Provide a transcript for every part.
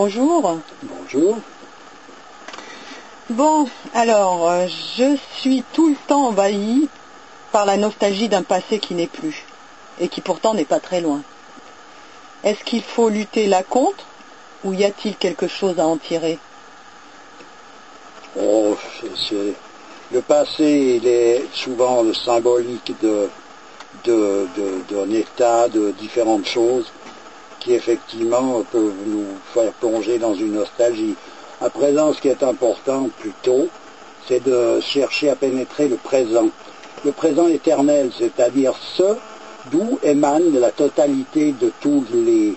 bonjour. Bonjour. Bon, alors, je suis tout le temps envahie par la nostalgie d'un passé qui n'est plus, et qui pourtant n'est pas très loin. Est-ce qu'il faut lutter là contre, ou y a-t-il quelque chose à en tirer? Oh, le passé, il est souvent le symbolique d'un état, de différentes choses qui effectivement peuvent nous faire plonger dans une nostalgie. À présent, ce qui est important plutôt, c'est de chercher à pénétrer le présent éternel, c'est-à-dire ce d'où émane la totalité de toutes les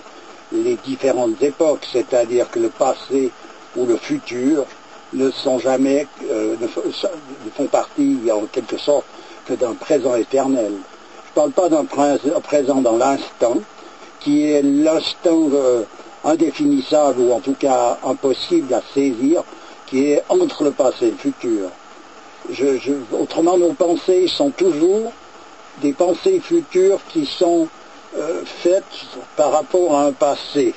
différentes époques, c'est-à-dire que le passé ou le futur ne sont jamais, ne font partie en quelque sorte que d'un présent éternel. Je ne parle pas d'un présent dans l'instant, qui est l'instant indéfinissable ou en tout cas impossible à saisir, qui est entre le passé et le futur. Autrement, nos pensées sont toujours des pensées futures qui sont faites par rapport à un passé,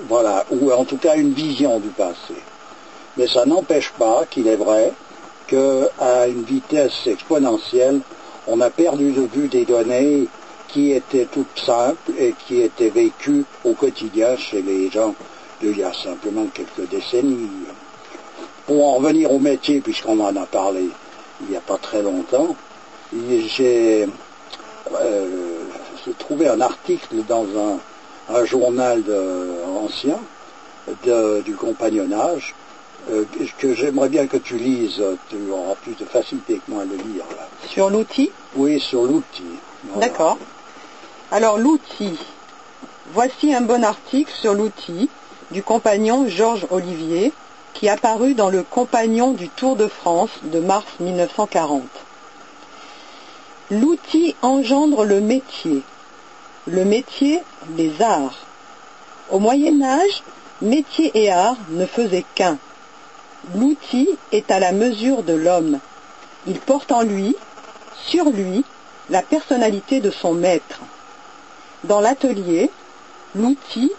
voilà, ou en tout cas une vision du passé. Mais ça n'empêche pas qu'il est vrai qu'à une vitesse exponentielle, on a perdu de vue des données qui étaient toutes simples et qui étaient vécues au quotidien chez les gens d'il y a simplement quelques décennies. Pour en revenir au métier, puisqu'on en a parlé il n'y a pas très longtemps, j'ai trouvé un article dans un journal ancien du compagnonnage que j'aimerais bien que tu lises. Tu auras plus de facilité que moi à le lire. Là. Sur l'outil? Oui, sur l'outil. Voilà. D'accord. Alors l'outil. Voici un bon article sur l'outil du compagnon Georges Olivier qui est apparu dans le Compagnon du Tour de France de mars 1940. L'outil engendre le métier, les arts. Au Moyen-Âge, métier et art ne faisaient qu'un. L'outil est à la mesure de l'homme. Il porte en lui, sur lui, la personnalité de son maître. Dans l'atelier, l'outil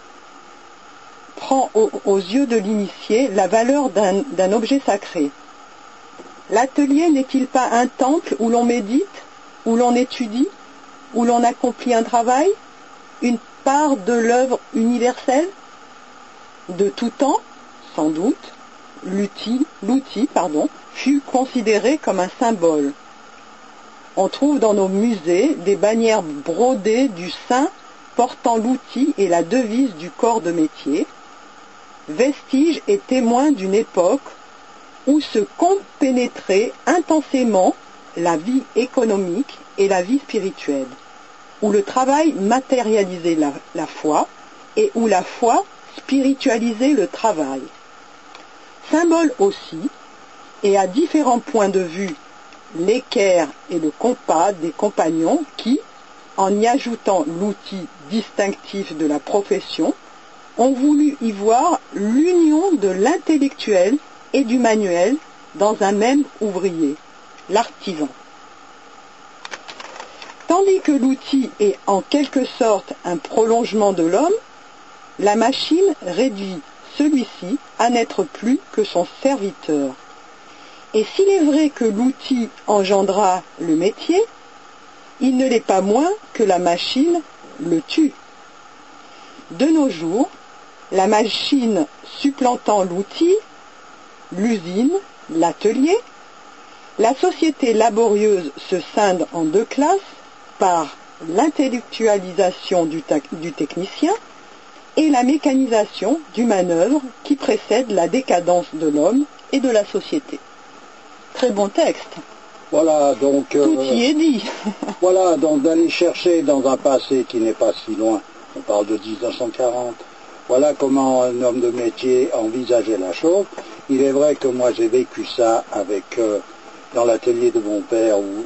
prend aux yeux de l'initié la valeur d'un objet sacré. L'atelier n'est-il pas un temple où l'on médite, où l'on étudie, où l'on accomplit un travail, une part de l'œuvre universelle? De tout temps, sans doute, l'outil fut considéré comme un symbole. On trouve dans nos musées des bannières brodées du saint portant l'outil et la devise du corps de métier, vestige et témoin d'une époque où se compénétraient intensément la vie économique et la vie spirituelle, où le travail matérialisait la foi et où la foi spiritualisait le travail. Symbole aussi, et à différents points de vue, l'équerre et le compas des compagnons qui, en y ajoutant l'outil distinctif de la profession, ont voulu y voir l'union de l'intellectuel et du manuel dans un même ouvrier, l'artisan. Tandis que l'outil est en quelque sorte un prolongement de l'homme, la machine réduit celui-ci à n'être plus que son serviteur. Et s'il est vrai que l'outil engendra le métier, il ne l'est pas moins que la machine le tue. De nos jours, la machine supplantant l'outil, l'usine, l'atelier, la société laborieuse se scinde en deux classes par l'intellectualisation du technicien et la mécanisation du manœuvre qui précède la décadence de l'homme et de la société. Très bon texte. Voilà, donc... Tout y est dit. Voilà, donc d'aller chercher dans un passé qui n'est pas si loin, on parle de 1940, voilà comment un homme de métier envisageait la chose. Il est vrai que moi j'ai vécu ça avec, dans l'atelier de mon père où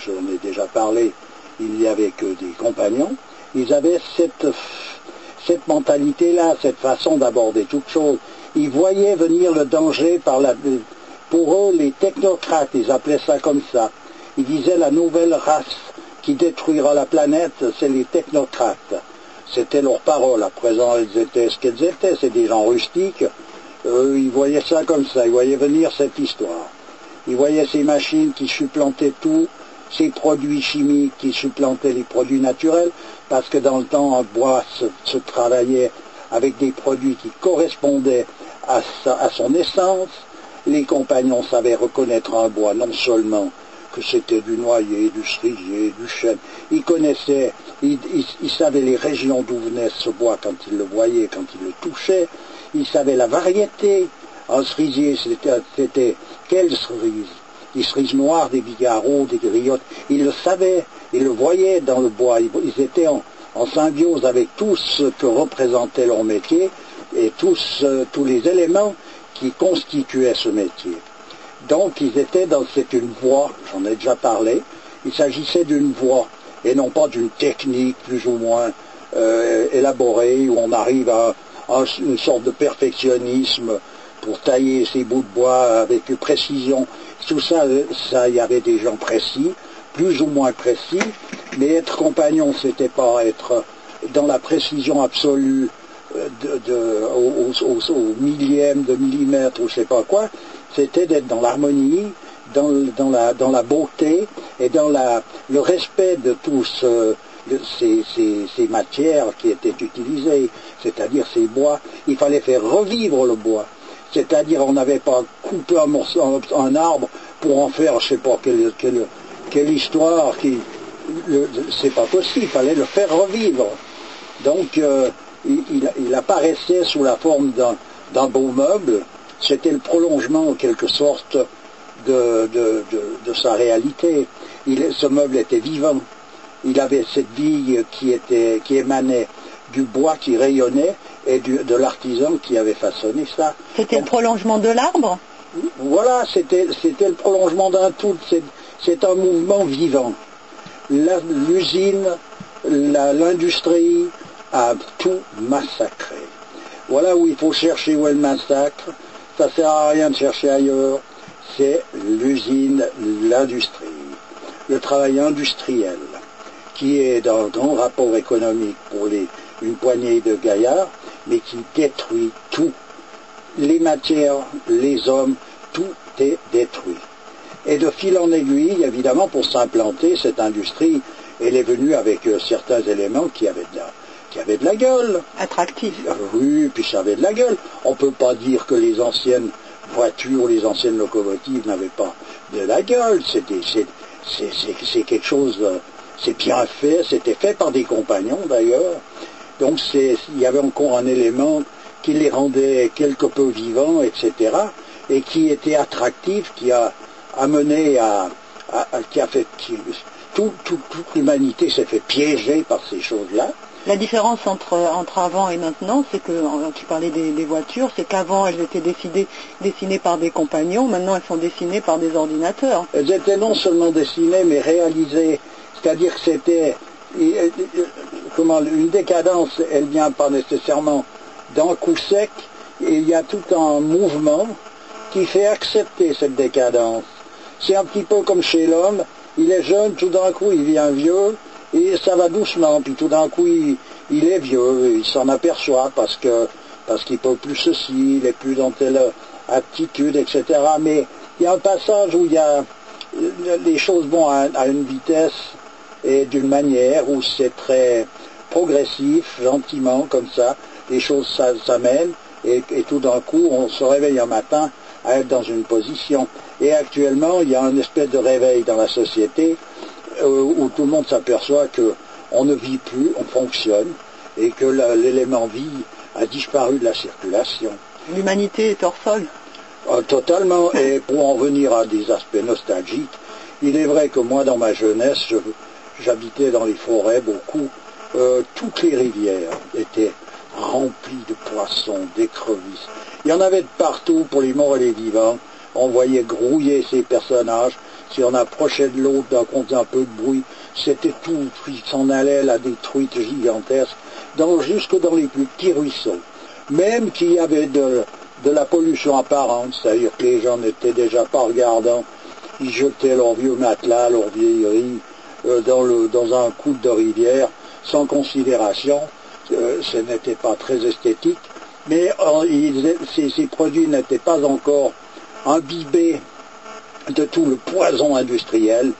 j'en ai déjà parlé, il n'y avait que des compagnons. Ils avaient cette mentalité-là, cette façon d'aborder toute chose. Ils voyaient venir le danger pour eux, les technocrates, ils appelaient ça comme ça. Ils disaient la nouvelle race qui détruira la planète, c'est les technocrates. c'était leur parole. À présent, elles étaient ce qu'elles étaient, c'est des gens rustiques. Ils voyaient ça comme ça, ils voyaient venir cette histoire. Ils voyaient ces machines qui supplantaient tout, ces produits chimiques qui supplantaient les produits naturels, parce que dans le temps, un bois se travaillait avec des produits qui correspondaient à son essence. Les compagnons savaient reconnaître un bois, non seulement que c'était du noyer, du cerisier, du chêne, ils connaissaient, ils savaient les régions d'où venait ce bois quand ils le voyaient, quand ils le touchaient, ils savaient la variété. Un cerisier, c'était quelle cerise? Des cerises noires, des bigarreaux, des griottes, ils le savaient, ils le voyaient dans le bois, ils étaient en symbiose avec tout ce que représentait leur métier et tous les éléments qui constituaient ce métier. Donc c'est une voie, j'en ai déjà parlé, il s'agissait d'une voie et non pas d'une technique plus ou moins élaborée où on arrive à une sorte de perfectionnisme pour tailler ces bouts de bois avec précision. Tout ça, il y avait des gens précis, plus ou moins précis, mais être compagnon, c'était pas être dans la précision absolue au millième de millimètre ou je sais pas quoi, c'était d'être dans l'harmonie, dans la beauté et dans le respect de tous ces matières qui étaient utilisées, c'est-à-dire ces bois. Il fallait faire revivre le bois. C'est-à-dire on n'avait pas coupé un arbre pour en faire je sais pas quelle histoire c'est pas possible, il fallait le faire revivre. Donc il apparaissait sous la forme d'un beau meuble, c'était le prolongement en quelque sorte de sa réalité. Ce meuble était vivant, il avait cette vie qui émanait du bois qui rayonnait et de l'artisan qui avait façonné ça. C'était le prolongement de l'arbre? Voilà, c'était le prolongement d'un tout, c'est un mouvement vivant. L'usine, l'industrie a tout massacré. Voilà où il faut chercher où est le massacre, ça ne sert à rien de chercher ailleurs, c'est l'usine, l'industrie, le travail industriel, qui est d'un grand rapport économique pour une poignée de gaillards, mais qui détruit tout. Les matières, les hommes, tout est détruit. Et de fil en aiguille, évidemment, pour s'implanter, cette industrie, elle est venue avec certains éléments qui avaient de la gueule. Attractif. Oui, puis ça avait de la gueule. On ne peut pas dire que les anciennes voitures, les anciennes locomotives n'avaient pas de la gueule. C'est quelque chose, c'est bien fait, c'était fait par des compagnons d'ailleurs. Donc il y avait encore un élément qui les rendait quelque peu vivants, etc. Et qui était attractif, qui a amené toute l'humanité s'est fait piéger par ces choses-là. La différence entre avant et maintenant, c'est que, tu parlais des voitures, c'est qu'avant elles étaient dessinées par des compagnons, maintenant elles sont dessinées par des ordinateurs. Elles étaient non seulement dessinées, mais réalisées, c'est-à-dire que c'était une décadence, elle vient pas nécessairement d'un coup sec, et il y a tout un mouvement qui fait accepter cette décadence. C'est un petit peu comme chez l'homme, il est jeune, tout d'un coup il devient vieux, et ça va doucement, puis tout d'un coup il est vieux, il s'en aperçoit parce qu'il ne peut plus ceci, il n'est plus dans telle attitude, etc. Mais il y a un passage où les choses vont à une vitesse et d'une manière où c'est très progressif, gentiment, comme ça, les choses s'amènent, et tout d'un coup on se réveille un matin à être dans une position. Et actuellement, il y a un espèce de réveil dans la société où tout le monde s'aperçoit qu'on ne vit plus, on fonctionne, et que l'élément vie a disparu de la circulation. L'humanité est hors sol. Totalement, et pour en venir à des aspects nostalgiques, il est vrai que moi, dans ma jeunesse, j'habitais dans les forêts beaucoup, toutes les rivières étaient remplies de poissons, d'écrevisses. Il y en avait de partout pour les morts et les vivants. On voyait grouiller ces personnages. Si on approchait de l'eau, qu'on faisait un peu de bruit, c'était tout, il s'en allait là, des truites gigantesques, jusque dans les plus petits ruisseaux. Même qu'il y avait de la pollution apparente, c'est-à-dire que les gens n'étaient déjà pas regardants, ils jetaient leurs vieux matelas, leurs vieilleries, dans un coude de rivière, sans considération. ce n'était pas très esthétique, mais ces produits n'étaient pas encore imbibés de tout le poison industriel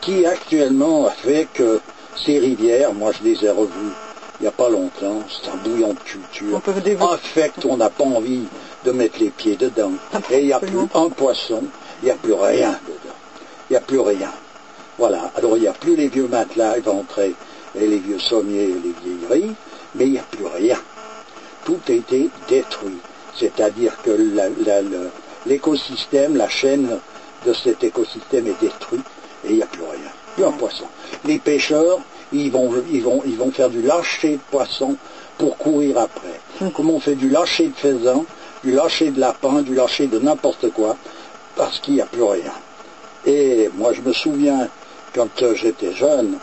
qui actuellement fait que ces rivières, moi je les ai revues il n'y a pas longtemps, c'est un bouillon de culture, infect, on n'a pas envie de mettre les pieds dedans. Et il n'y a plus un poisson, il n'y a plus rien dedans. Il n'y a plus rien. Voilà, alors il n'y a plus les vieux matelas éventrés et les vieux sommiers et les vieilleries, mais il n'y a plus rien. Tout a été détruit. C'est-à-dire que l'écosystème, la chaîne de cet écosystème est détruite et il n'y a plus rien. Plus un poisson. Les pêcheurs, ils vont faire du lâcher de poissons pour courir après. Comme on fait du lâcher de faisan, du lâcher de lapin, du lâcher de n'importe quoi, parce qu'il n'y a plus rien. Et moi je me souviens, quand j'étais jeune,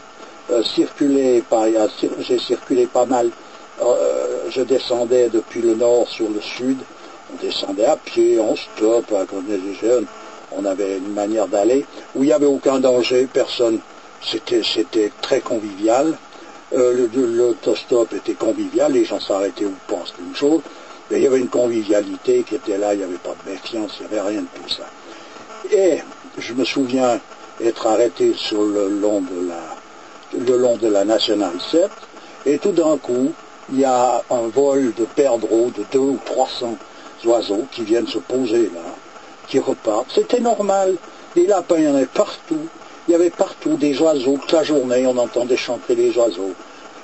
j'ai circulé pas mal, je descendais depuis le nord sur le sud, on descendait à pied, en stop, quand on était jeune, on avait une manière d'aller, où il n'y avait aucun danger, personne, c'était très convivial, l'autostop était convivial, les gens s'arrêtaient où pas, c'était une chose, mais il y avait une convivialité qui était là, il n'y avait pas de méfiance, il n'y avait rien de tout ça. Et je me souviens être arrêté sur le long de la Nationale 7, et tout d'un coup, il y a un vol de perdreaux de 200 ou 300 oiseaux qui viennent se poser là, qui repartent. C'était normal, des lapins, il y en avait partout. Il y avait partout des oiseaux, toute la journée, on entendait chanter les oiseaux,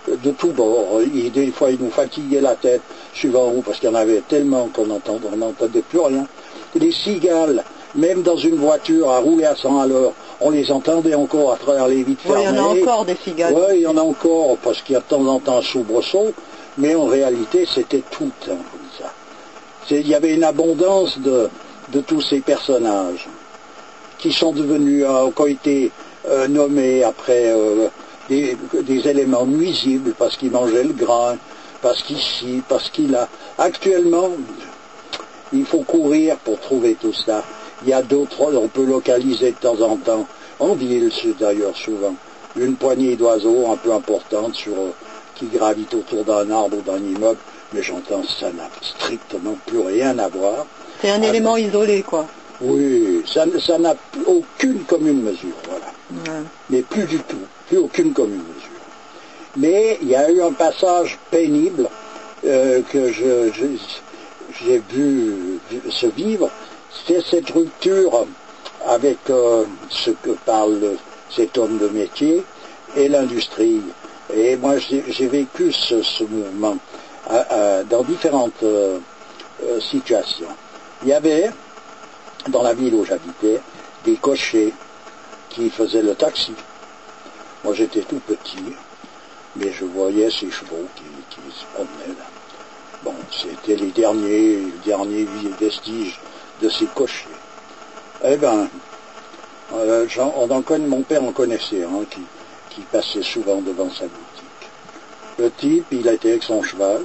de tous bords. Des fois, ils nous fatiguaient la tête, suivant où, parce qu'il y en avait tellement qu'on n'entendait plus rien. Les cigales, même dans une voiture à rouler à 100 à l'heure, on les entendait encore à travers les vitres fermées. Oui, il y en a encore des cigales. Oui, il y en a encore, parce qu'il y a de temps en temps un soubresaut, mais en réalité, c'était tout le temps comme ça. Il y avait une abondance de tous ces personnages qui sont devenus, qui ont été nommés après des éléments nuisibles, parce qu'ils mangeaient le grain, parce qu'ici, parce qu'il a. Actuellement, il faut courir pour trouver tout ça. Il y a d'autres, on peut localiser de temps en temps, en ville d'ailleurs souvent, une poignée d'oiseaux un peu importante qui gravitent autour d'un arbre ou d'un immeuble, mais j'entends ça n'a strictement plus rien à voir. C'est un élément isolé, quoi. Oui, ça n'a aucune commune mesure, voilà. Ouais. Mais plus du tout, plus aucune commune mesure. Mais il y a eu un passage pénible que j'ai vu se vivre, c'est cette rupture avec ce que parle cet homme de métier et l'industrie. Et moi j'ai vécu ce mouvement dans différentes situations. Il y avait, dans la ville où j'habitais, des cochers qui faisaient le taxi. Moi j'étais tout petit, mais je voyais ces chevaux qui se promenaient là. Bon, c'était les derniers vestiges de ces cochers. Eh bien, mon père en connaissait un qui passait souvent devant sa boutique. Le type, il était avec son cheval.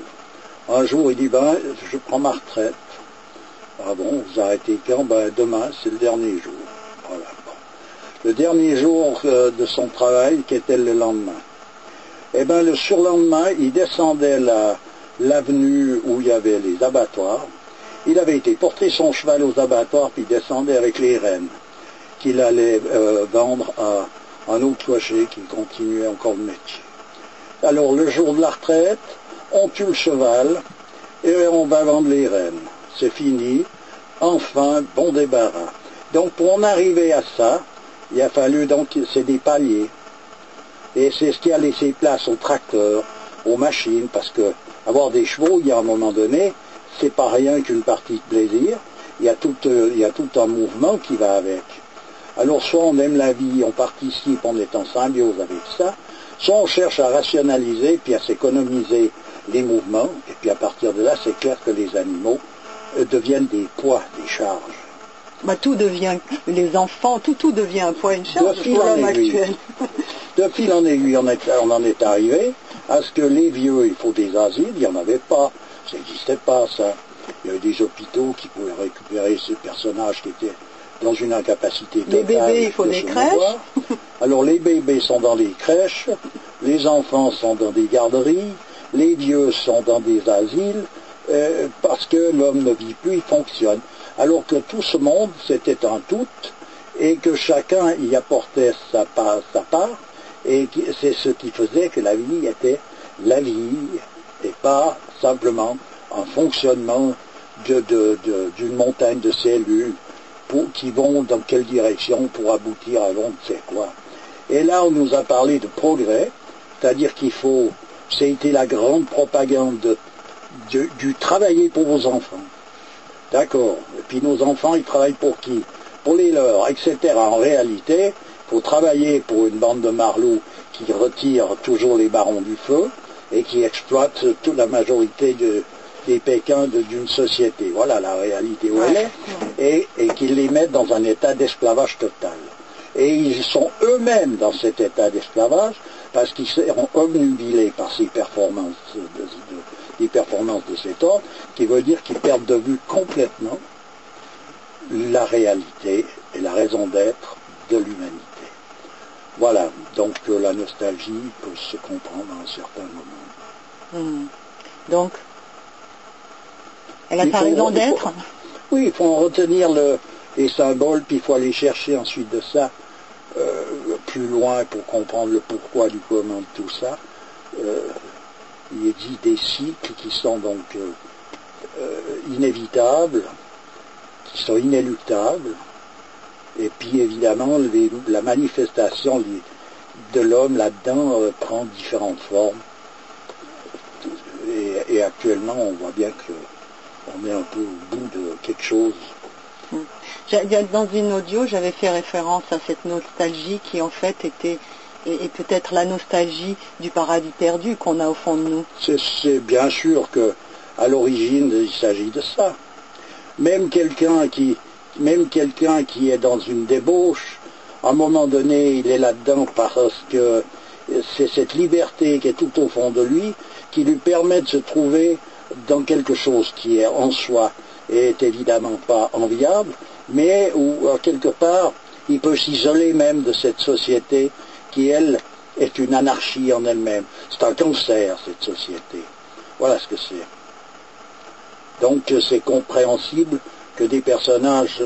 Un jour, il dit, ben, je prends ma retraite. Ah bon, vous arrêtez quand? Ben, demain, c'est le dernier jour. Voilà. Bon. Le dernier jour de son travail, qui était le lendemain. Eh bien, le surlendemain, il descendait l'avenue où il y avait les abattoirs. Il avait été porter son cheval aux abattoirs, puis il descendait avec les rennes qu'il allait vendre à un autre cocher qui continuait encore le métier. Alors, le jour de la retraite, on tue le cheval et on va vendre les rennes. C'est fini. Enfin, bon débarras. Donc, pour en arriver à ça, il a fallu, donc, c'est des paliers. Et c'est ce qui a laissé place aux tracteurs, aux machines, parce que avoir des chevaux, il y a un moment donné, c'est pas rien qu'une partie de plaisir, il y a tout un mouvement qui va avec. Alors soit on aime la vie, on participe, on est en symbiose avec ça, soit on cherche à rationaliser, puis à s'économiser les mouvements, et puis à partir de là, c'est clair que les animaux deviennent des poids, des charges. Bah, tout devient, les enfants, tout devient un poids et une charge pour l'homme actuel. De fil en aiguille, on en est arrivé à ce que les vieux, il faut des asiles, il n'y en avait pas, ça n'existait pas ça. Il y avait des hôpitaux qui pouvaient récupérer ces personnages qui étaient dans une incapacité totale. Les bébés, il faut des crèches. Alors les bébés sont dans les crèches, les enfants sont dans des garderies, les vieux sont dans des asiles, parce que l'homme ne vit plus, il fonctionne. Alors que tout ce monde, c'était un tout, et que chacun y apportait sa part, et c'est ce qui faisait que la vie était la vie, et pas simplement un fonctionnement d'une montagne de cellules qui vont dans quelle direction pour aboutir à l'on ne sait quoi. Et là, on nous a parlé de progrès, c'est-à-dire qu'il faut, c'était la grande propagande du travailler pour vos enfants. D'accord. Et puis nos enfants, ils travaillent pour qui? Pour les leurs, etc. En réalité, il faut travailler pour une bande de marlots qui retirent toujours les barons du feu et qui exploitent toute la majorité des Pékins d'une société. Voilà la réalité où elle est, et qu'ils les mettent dans un état d'esclavage total. Et ils sont eux-mêmes dans cet état d'esclavage parce qu'ils seront obnubilés par ces performances des performances de cet ordre, qui veut dire qu'ils perdent de vue complètement la réalité et la raison d'être de l'humanité. Voilà, donc la nostalgie peut se comprendre à un certain moment. Donc, elle a sa raison d'être. Oui, il faut en retenir les symboles, puis il faut aller chercher ensuite de ça plus loin pour comprendre le pourquoi du comment de tout ça. Il est dit des cycles qui sont donc inévitables, qui sont inéluctables, et puis évidemment la manifestation de l'homme là-dedans prend différentes formes, et actuellement on voit bien qu'on est un peu au bout de quelque chose. Dans une audio, j'avais fait référence à cette nostalgie qui en fait était et peut-être la nostalgie du paradis perdu qu'on a au fond de nous. C'est bien sûr que à l'origine il s'agit de ça. Même quelqu'un qui est dans une débauche, à un moment donné il est là-dedans parce que c'est cette liberté qui est tout au fond de lui qui lui permet de se trouver dans quelque chose qui est en soi et est évidemment pas enviable, mais où quelque part il peut s'isoler même de cette société qui, elle, est une anarchie en elle-même. C'est un cancer, cette société. Voilà ce que c'est. Donc c'est compréhensible que des personnages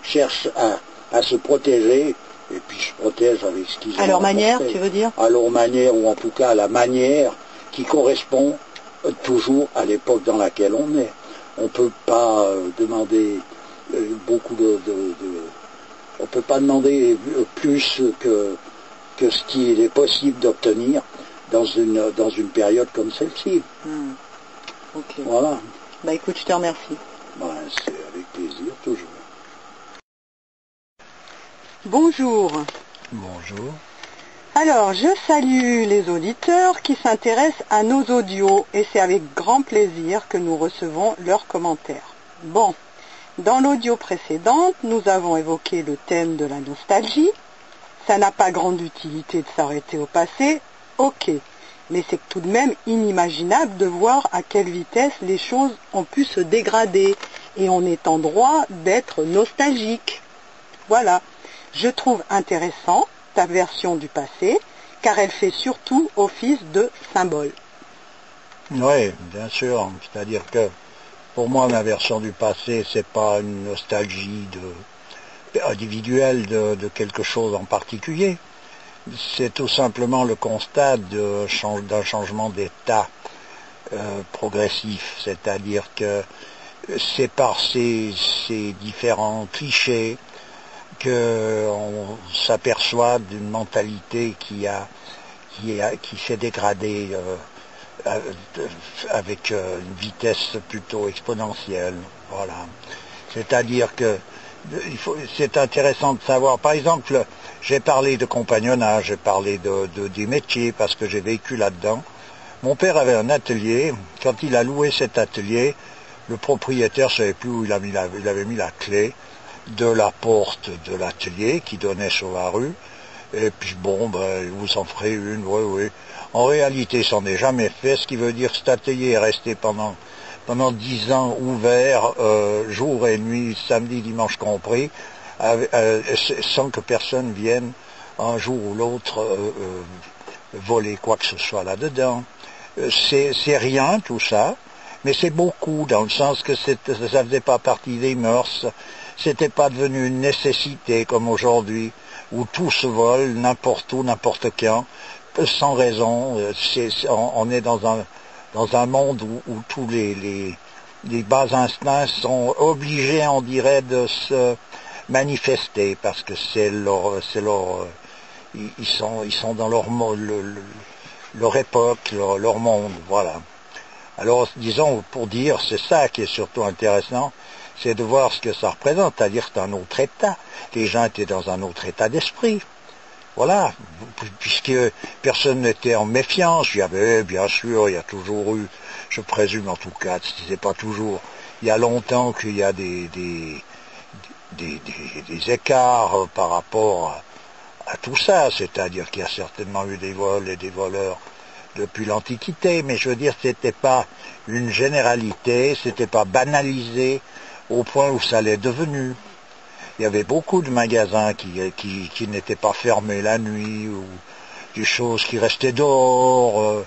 cherchent à se protéger, et puis se protègent avec ce qu'ils ont. À leur manière, tu veux dire? À leur manière, ou en tout cas à la manière qui correspond toujours à l'époque dans laquelle on est. On ne peut pas demander beaucoup on ne peut pas demander plus que ce qu'il est possible d'obtenir dans une période comme celle-ci. Ok. Voilà. Bah écoute, je te remercie. C'est avec plaisir, toujours. Bonjour. Bonjour. Alors, je salue les auditeurs qui s'intéressent à nos audios et c'est avec grand plaisir que nous recevons leurs commentaires. Bon, dans l'audio précédente, nous avons évoqué le thème de la nostalgie. Ça n'a pas grande utilité de s'arrêter au passé, ok, mais c'est tout de même inimaginable de voir à quelle vitesse les choses ont pu se dégrader et on est en droit d'être nostalgique. Voilà, je trouve intéressant ta version du passé, car elle fait surtout office de symbole. Oui, bien sûr. C'est-à-dire que pour moi, ma version du passé, c'est pas une nostalgie individuelle de quelque chose en particulier. C'est tout simplement le constat d'un changement d'état progressif. C'est-à-dire que c'est par ces différents clichés qu'on s'aperçoit d'une mentalité qui s'est dégradée avec une vitesse plutôt exponentielle. Voilà. C'est-à-dire que c'est intéressant de savoir, par exemple, j'ai parlé de compagnonnage, j'ai parlé des métiers parce que j'ai vécu là-dedans. Mon père avait un atelier, quand il a loué cet atelier, le propriétaire ne savait plus où il avait mis la clé de la porte de l'atelier qui donnait sur la rue, et puis bon, vous en ferez une, oui. En réalité, ça n'en est jamais fait, ce qui veut dire que cet atelier est resté pendant 10 ans ouvert, jour et nuit, samedi, dimanche compris, sans que personne vienne un jour ou l'autre voler quoi que ce soit là-dedans. c'est rien tout ça, mais c'est beaucoup, dans le sens que ça faisait pas partie des mœurs, c'était pas devenu une nécessité comme aujourd'hui, où tout se vole, n'importe où, n'importe quand, sans raison. On est dans un monde où tous les bas instincts sont obligés, on dirait, de se manifester, parce que ils sont dans leur époque, leur monde, voilà. Alors, disons, pour dire, c'est ça qui est surtout intéressant, c'est de voir ce que ça représente, c'est-à-dire que c'est un autre état. Les gens étaient dans un autre état d'esprit. Voilà, puisque personne n'était en méfiance. Il y avait, bien sûr, il y a toujours eu, je présume en tout cas, si c'est pas toujours, il y a longtemps qu'il y a des écarts par rapport à tout ça, c'est-à-dire qu'il y a certainement eu des vols et des voleurs depuis l'Antiquité, mais je veux dire, c'était pas une généralité, c'était pas banalisé au point où ça l'est devenu. Il y avait beaucoup de magasins qui n'étaient pas fermés la nuit, ou des choses qui restaient dehors,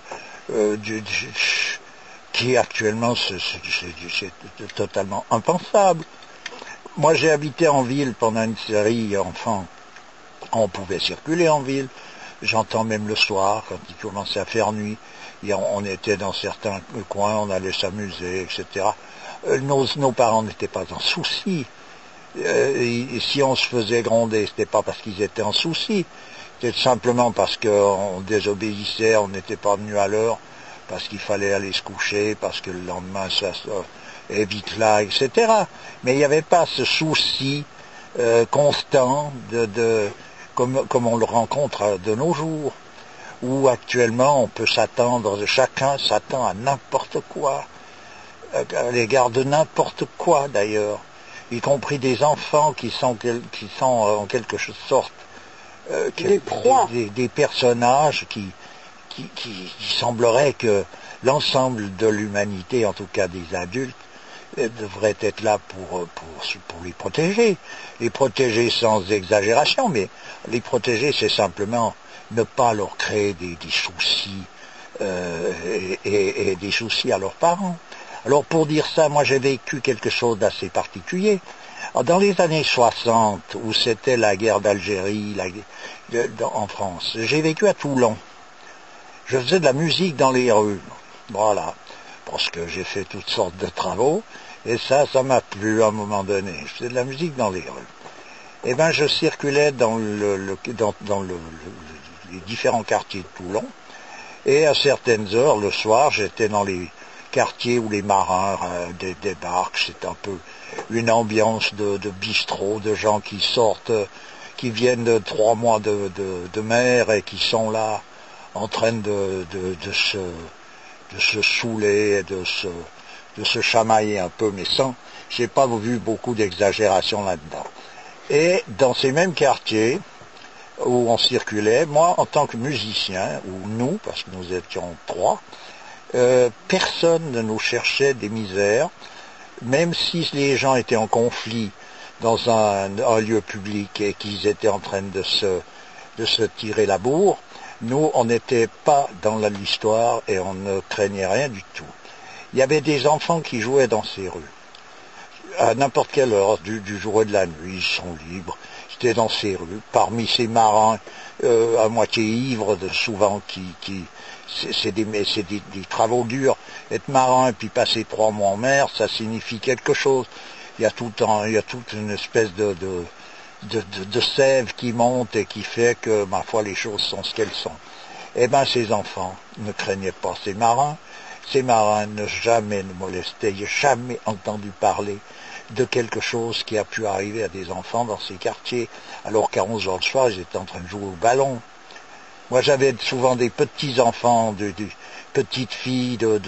qui actuellement c'est totalement impensable. Moi j'ai habité en ville pendant une série enfant, on pouvait circuler en ville, j'entends même le soir, quand il commençait à faire nuit, on était dans certains coins, on allait s'amuser, etc. Nos parents n'étaient pas en souci. Si on se faisait gronder, c'était pas parce qu'ils étaient en souci, c'était simplement parce qu'on désobéissait, on n'était pas venu à l'heure, parce qu'il fallait aller se coucher, parce que le lendemain ça est vite là, etc. Mais il n'y avait pas ce souci constant comme on le rencontre de nos jours, où actuellement on peut s'attendre, chacun s'attend à n'importe quoi, à l'égard de n'importe quoi d'ailleurs, y compris des enfants qui sont en quelque sorte des personnages qui semblerait que l'ensemble de l'humanité, en tout cas des adultes, devrait être là pour les protéger. Les protéger sans exagération, mais les protéger, c'est simplement ne pas leur créer des soucis et des soucis à leurs parents. Alors pour dire ça, moi j'ai vécu quelque chose d'assez particulier. Dans les années 60, où c'était la guerre d'Algérie en France, j'ai vécu à Toulon. Je faisais de la musique dans les rues, voilà, parce que j'ai fait toutes sortes de travaux, et ça m'a plu à un moment donné. Je faisais de la musique dans les rues. Eh bien, je circulais dans les différents quartiers de Toulon, et à certaines heures, le soir, j'étais dans les quartiers où les marins débarquent. C'est un peu une ambiance de bistrot, de gens qui sortent, qui viennent de 3 mois de mer et qui sont là en train de se saouler, de se chamailler un peu, mais j'ai pas vu beaucoup d'exagération là-dedans. Et dans ces mêmes quartiers où on circulait, moi en tant que musicien, ou nous, parce que nous étions 3, personne ne nous cherchait des misères, même si les gens étaient en conflit dans un lieu public et qu'ils étaient en train de se tirer la bourre. Nous, on n'était pas dans l'histoire et on ne craignait rien du tout. Il y avait des enfants qui jouaient dans ces rues. À n'importe quelle heure du jour et de la nuit, ils sont libres. C'était dans ces rues, parmi ces marins à moitié ivres, souvent c'est des travaux durs. Être marin et puis passer 3 mois en mer, ça signifie quelque chose. Il y a toute une espèce de sève qui monte et qui fait que, ma foi, les choses sont ce qu'elles sont. Eh bien, ces enfants ne craignaient pas ces marins. Ces marins ne jamais ne molestaient, il n'y a jamais entendu parler de quelque chose qui a pu arriver à des enfants dans ces quartiers, alors qu'à 11 heures le soir, ils étaient en train de jouer au ballon. Moi, j'avais souvent des petits-enfants, des petites filles de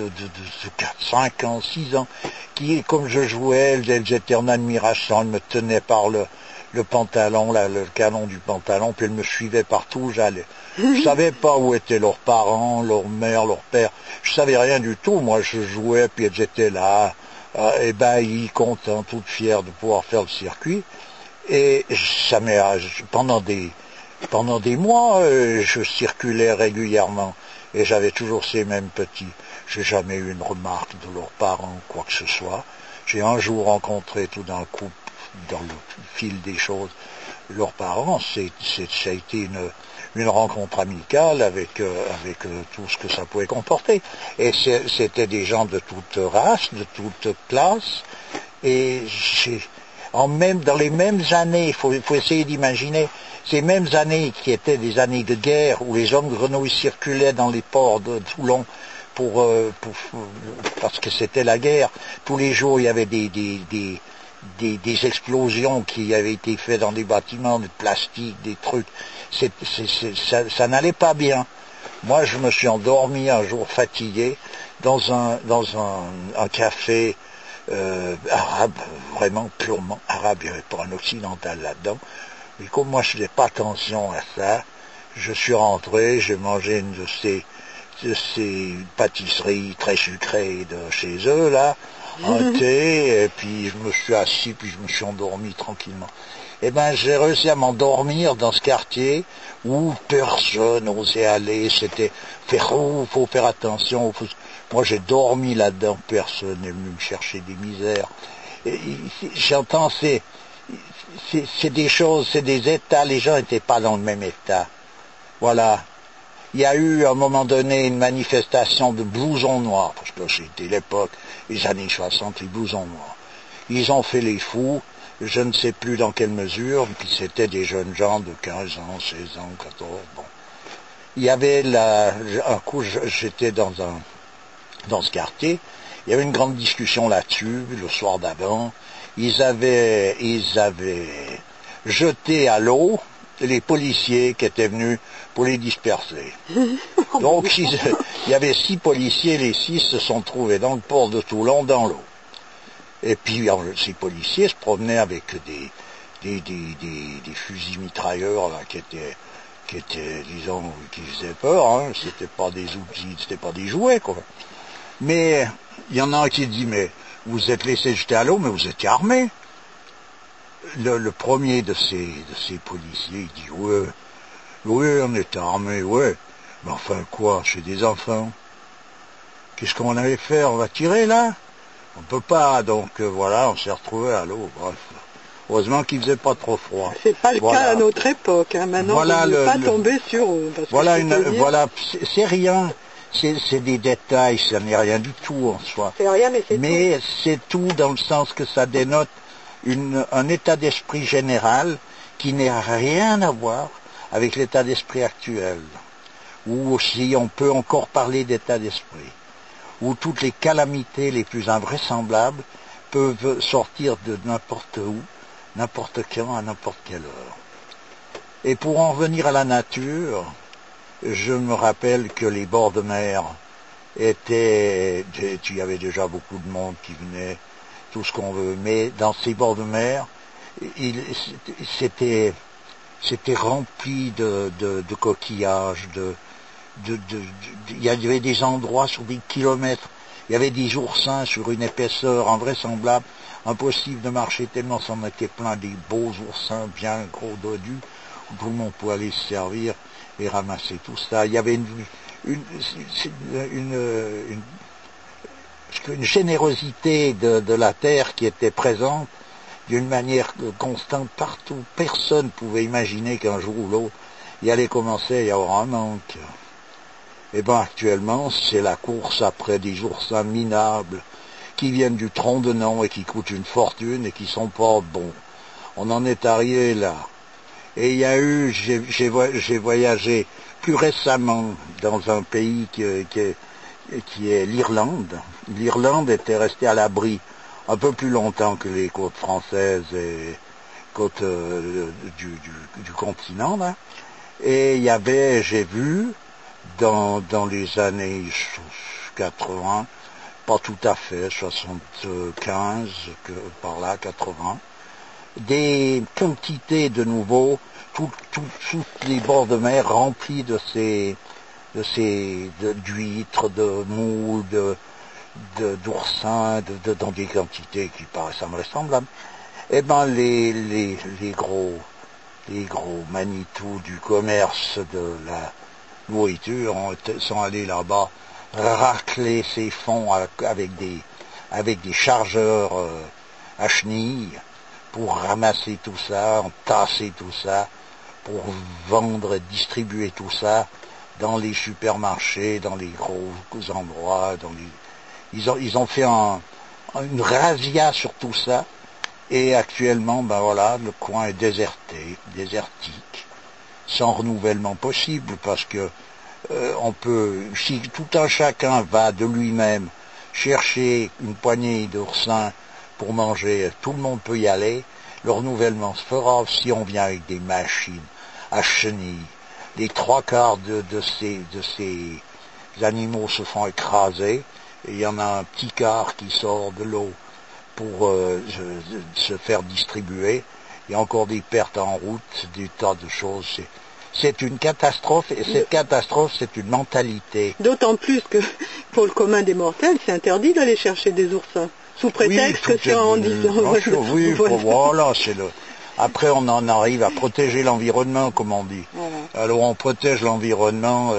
4, 5 ans, 6 ans, qui, comme je jouais, elles étaient en admiration, elles me tenaient par le pantalon, le canon du pantalon, puis elles me suivaient partout où j'allais. Je savais pas où étaient leurs parents, leur mère, leur père. Je savais rien du tout. Moi, je jouais, puis elles étaient là, ébahis, contents, toutes fières de pouvoir faire le circuit. Et ça pendant des mois, je circulais régulièrement et j'avais toujours ces mêmes petits. J'ai jamais eu une remarque de leurs parents ou quoi que ce soit. J'ai un jour rencontré tout d'un coup, dans le fil des choses, leurs parents. Ça a été une rencontre amicale avec tout ce que ça pouvait comporter. Et c'était des gens de toute race, de toute classe, et dans les mêmes années, il faut essayer d'imaginer, ces mêmes années qui étaient des années de guerre, où les hommes grenouilles circulaient dans les ports de Toulon parce que c'était la guerre. Tous les jours, il y avait des explosions qui avaient été faites dans des bâtiments, de plastique, des trucs. Ça n'allait pas bien. Moi, je me suis endormi un jour fatigué dans un café arabe, vraiment purement arabe. Il n'y avait pas un occidental là-dedans. Mais comme moi, je ne faisais pas attention à ça, je suis rentré, j'ai mangé une de ces pâtisseries très sucrées de chez eux, là, un thé, et puis je me suis assis, puis je me suis endormi tranquillement. Eh ben, j'ai réussi à m'endormir dans ce quartier où personne n'osait aller, c'était faut faire attention. Moi, j'ai dormi là-dedans, personne n'est venu me chercher des misères. J'entends, c'est des choses, c'est des états, les gens n'étaient pas dans le même état. Voilà. Il y a eu à un moment donné une manifestation de blousons noirs, parce que c'était l'époque, les années 60, les blousons noirs. Ils ont fait les fous, je ne sais plus dans quelle mesure, puis c'était des jeunes gens de 15 ans, 16 ans, 14, bon. Il y avait un coup, j'étais dans ce quartier, il y avait une grande discussion là-dessus, le soir d'avant. Ils avaient jeté à l'eau les policiers qui étaient venus pour les disperser. Donc il y avait 6 policiers, les 6 se sont trouvés dans le port de Toulon dans l'eau. Et puis ces policiers se promenaient avec des fusils mitrailleurs là, qui étaient, disons, qui faisaient peur, hein. C'était pas des outils, c'était pas des jouets, quoi. Mais il y en a un qui dit, mais vous êtes laissé jeter à l'eau, mais vous étiez armés. Le premier de ces policiers, il dit, ouais, on était armés, ouais. Mais enfin quoi, chez des enfants. Qu'est-ce qu'on allait faire? On va tirer là? On peut pas, donc voilà, on s'est retrouvés à l'eau, bref. Heureusement qu'il faisait pas trop froid. C'est pas le cas à notre époque, hein. Maintenant, voilà, on ne peut pas tomber sur eux. Voilà, c'est rien. C'est des détails, ça n'est rien du tout en soi. C'est rien, mais c'est tout. Mais c'est tout dans le sens que ça dénote un état d'esprit général qui n'a rien à voir avec l'état d'esprit actuel. Ou aussi on peut encore parler d'état d'esprit, où toutes les calamités les plus invraisemblables peuvent sortir de n'importe où, n'importe quand, à n'importe quelle heure. Et pour en revenir à la nature, je me rappelle que les bords de mer il y avait déjà beaucoup de monde qui venait, tout ce qu'on veut, mais dans ces bords de mer, c'était rempli de coquillages, il y avait des endroits sur des kilomètres, il y avait des oursins sur une épaisseur invraisemblable, impossible de marcher tellement ça en était plein, des beaux oursins bien gros dodus, où tout le monde pouvait aller se servir et ramasser tout ça. Il y avait une générosité de la terre qui était présente d'une manière constante partout. Personne ne pouvait imaginer qu'un jour ou l'autre, il allait commencer à y avoir un manque. Et bien actuellement, c'est la course après des oursins minables qui viennent du tronc de nom et qui coûtent une fortune et qui sont pas bons. On en est arrivé là. Et il y a eu, j'ai voyagé plus récemment dans un pays qui est l'Irlande. L'Irlande était restée à l'abri un peu plus longtemps que les côtes françaises et côtes du continent, là. Et j'ai vu dans les années 80, pas tout à fait, 75, par là, 80, des quantités de nouveau, tous les bords de mer remplis d'huîtres, de moules, d'oursins, dans des quantités qui paraissent invraisemblables. Eh ben, les gros Manitou du commerce nourriture sont allés là-bas racler ces fonds avec des chargeurs à chenilles pour ramasser tout ça, tasser tout ça, pour vendre et distribuer tout ça dans les supermarchés, dans les gros endroits, ils ont fait une razzia sur tout ça, et actuellement, ben voilà, le coin est désertique, sans renouvellement possible, parce que si tout un chacun va de lui-même chercher une poignée d'oursins pour manger, tout le monde peut y aller, le renouvellement se fera si on vient avec des machines à chenilles. Les 3/4 de ces animaux se font écraser, et il y en a un petit quart qui sort de l'eau pour se faire distribuer. Il y a encore des pertes en route, des tas de choses. C'est une catastrophe, et cette catastrophe, c'est une mentalité. D'autant plus que pour le commun des mortels, c'est interdit d'aller chercher des oursins, sous prétexte que c'est en disant... Oui, voilà, c'est le... Après, on en arrive à protéger l'environnement, comme on dit. Voilà. Alors, on protège l'environnement,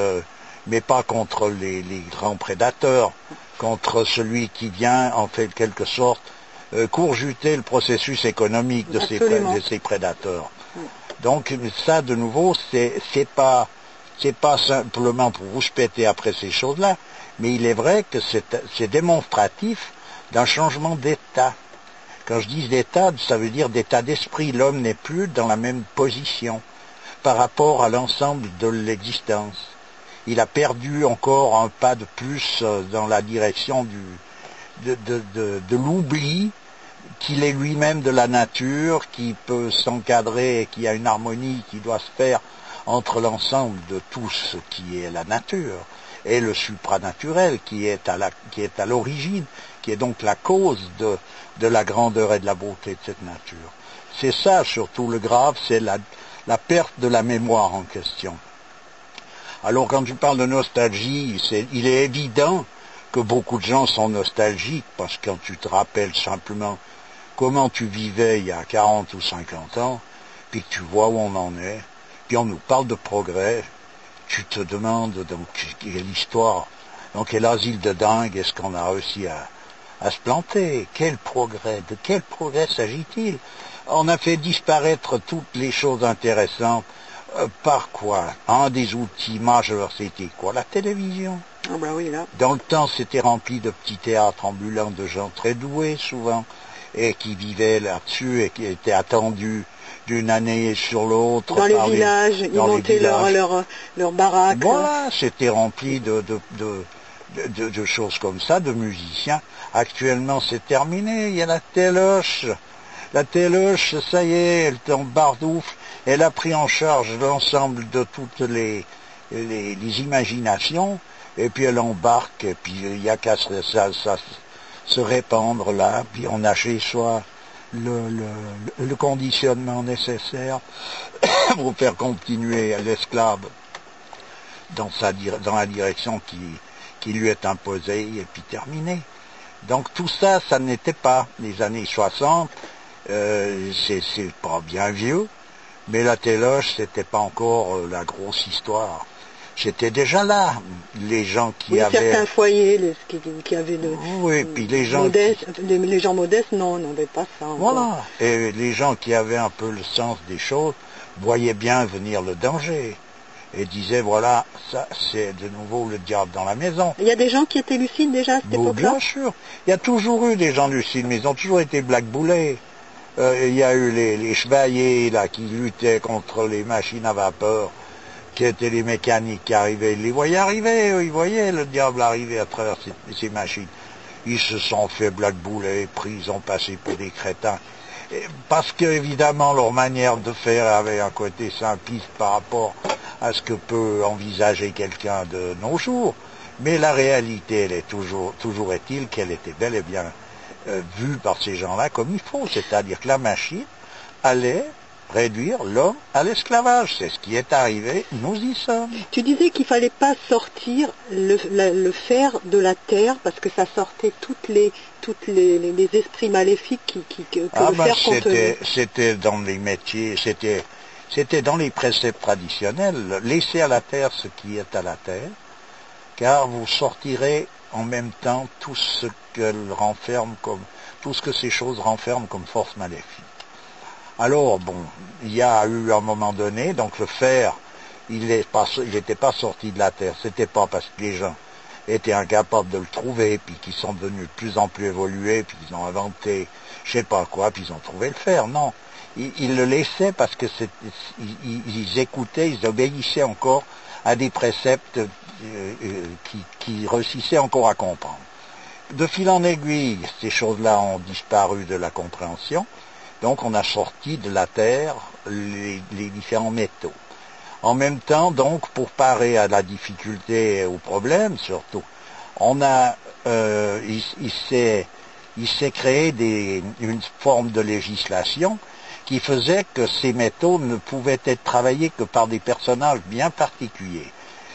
mais pas contre les grands prédateurs, contre celui qui vient, en fait, quelque sorte, courjuter le processus économique de ces prédateurs. Donc, ça, de nouveau, c'est pas simplement pour vous spéter après ces choses-là, mais il est vrai que c'est démonstratif d'un changement d'état. Quand je dis d'état, ça veut dire d'état d'esprit. L'homme n'est plus dans la même position par rapport à l'ensemble de l'existence. Il a perdu encore un pas de plus dans la direction de l'oubli qu'il est lui-même de la nature, qui peut s'encadrer et qui a une harmonie qui doit se faire entre l'ensemble de tout ce qui est la nature et le supranaturel qui est à l'origine, qui est donc la cause de la grandeur et de la beauté de cette nature. C'est ça surtout le grave, c'est la perte de la mémoire en question. Alors quand tu parles de nostalgie, il est évident que beaucoup de gens sont nostalgiques, parce que quand tu te rappelles simplement comment tu vivais il y a 40 ou 50 ans, puis que tu vois où on en est, puis on nous parle de progrès, tu te demandes donc quelle histoire, dans quel asile de dingue est-ce qu'on a réussi à se planter? Quel progrès? De quel progrès s'agit-il? On a fait disparaître toutes les choses intéressantes. Par quoi? Un des outils majeurs, c'était quoi? La télévision. Ah bah oui, là. Dans le temps, c'était rempli de petits théâtres ambulants de gens très doués, souvent, et qui vivaient là-dessus et qui étaient attendus d'une année sur l'autre. Dans les villages, ils montaient leur baraque. Voilà, c'était rempli de choses comme ça, de musiciens. Actuellement, c'est terminé. Il y a la téloche. La téloche, ça y est, elle tombe bardoufle. Elle a pris en charge l'ensemble de toutes les imaginations. Et puis elle embarque. Et puis il n'y a qu'à se répandre là. Puis on a chez soi le conditionnement nécessaire pour faire continuer l'esclave dans la direction qui lui est imposée, et puis terminé. Donc tout ça, ça n'était pas les années 60, c'est pas bien vieux, mais la téloche, c'était pas encore la grosse histoire. C'était déjà là, les gens qui avaient... certains foyers qui avaient puis les gens modestes, les gens modestes, non, n'avaient pas ça encore. Voilà, et les gens qui avaient un peu le sens des choses voyaient bien venir le danger, et disaient, voilà, ça c'est de nouveau le diable dans la maison. Il y a des gens qui étaient lucides déjà à cette époque-là? Bien sûr, il y a toujours eu des gens lucides, mais ils ont toujours été blackboulés. Il y a eu les chevaliers là, qui luttaient contre les machines à vapeur, qui étaient les mécaniques qui arrivaient. Ils les voyaient arriver, ils voyaient le diable arriver à travers ces machines. Ils se sont fait blackbouler, pris, ils ont passé pour des crétins. Parce qu'évidemment, leur manière de faire avait un côté simpliste par rapport à ce que peut envisager quelqu'un de nos jours. Mais la réalité, elle est toujours est-il qu'elle était bel et bien vue par ces gens-là comme il faut. C'est-à-dire que la machine allait réduire l'homme à l'esclavage. C'est ce qui est arrivé, nous y sommes. Tu disais qu'il ne fallait pas sortir le fer de la terre parce que ça sortait toutes les esprits maléfiques que le fer contenait. C'était dans les métiers, C'était dans les préceptes traditionnels, laissez à la terre ce qui est à la terre, car vous sortirez en même temps tout ce que ces choses renferment comme force maléfique. Alors, bon, il y a eu un moment donné, donc le fer, il n'était pas sorti de la terre, c'était pas parce que les gens étaient incapables de le trouver, puis qu'ils sont devenus de plus en plus évolués, puis ils ont inventé je sais pas quoi, puis ils ont trouvé le fer, non. Ils le laissaient parce que ils écoutaient, ils obéissaient encore à des préceptes qui réussissaient encore à comprendre. De fil en aiguille, ces choses-là ont disparu de la compréhension, donc on a sorti de la terre les différents métaux. En même temps, donc, pour parer à la difficulté et aux problèmes, surtout, il s'est créé une forme de législation qui faisait que ces métaux ne pouvaient être travaillés que par des personnages bien particuliers.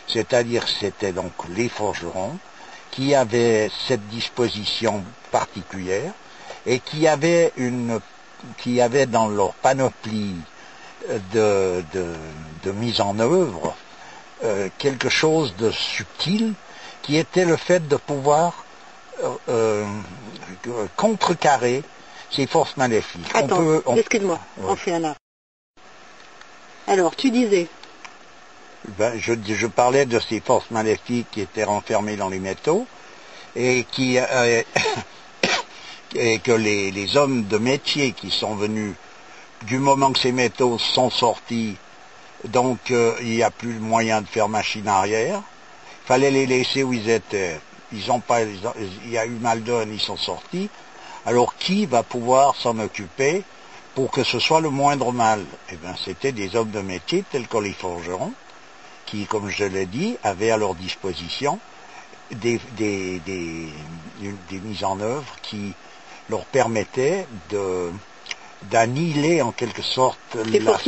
C'est-à-dire que c'était donc les forgerons qui avaient cette disposition particulière et qui avaient dans leur panoplie de mise en œuvre quelque chose de subtil qui était le fait de pouvoir contrecarrer ces forces maléfiques. Attends, excuse-moi, oui. On fait un arrêt. Alors, tu disais je parlais de ces forces maléfiques qui étaient renfermées dans les métaux et et que les hommes de métier qui sont venus du moment que ces métaux sont sortis, donc il n'y a plus le moyen de faire machine arrière. Il fallait les laisser où ils étaient. Il y a eu mal donne, ils sont sortis. Alors qui va pouvoir s'en occuper pour que ce soit le moindre mal? Eh bien, c'était des hommes de métier tels que les forgerons, qui, comme je l'ai dit, avaient à leur disposition des mises en œuvre qui leur permettaient d'annihiler en quelque sorte ces forces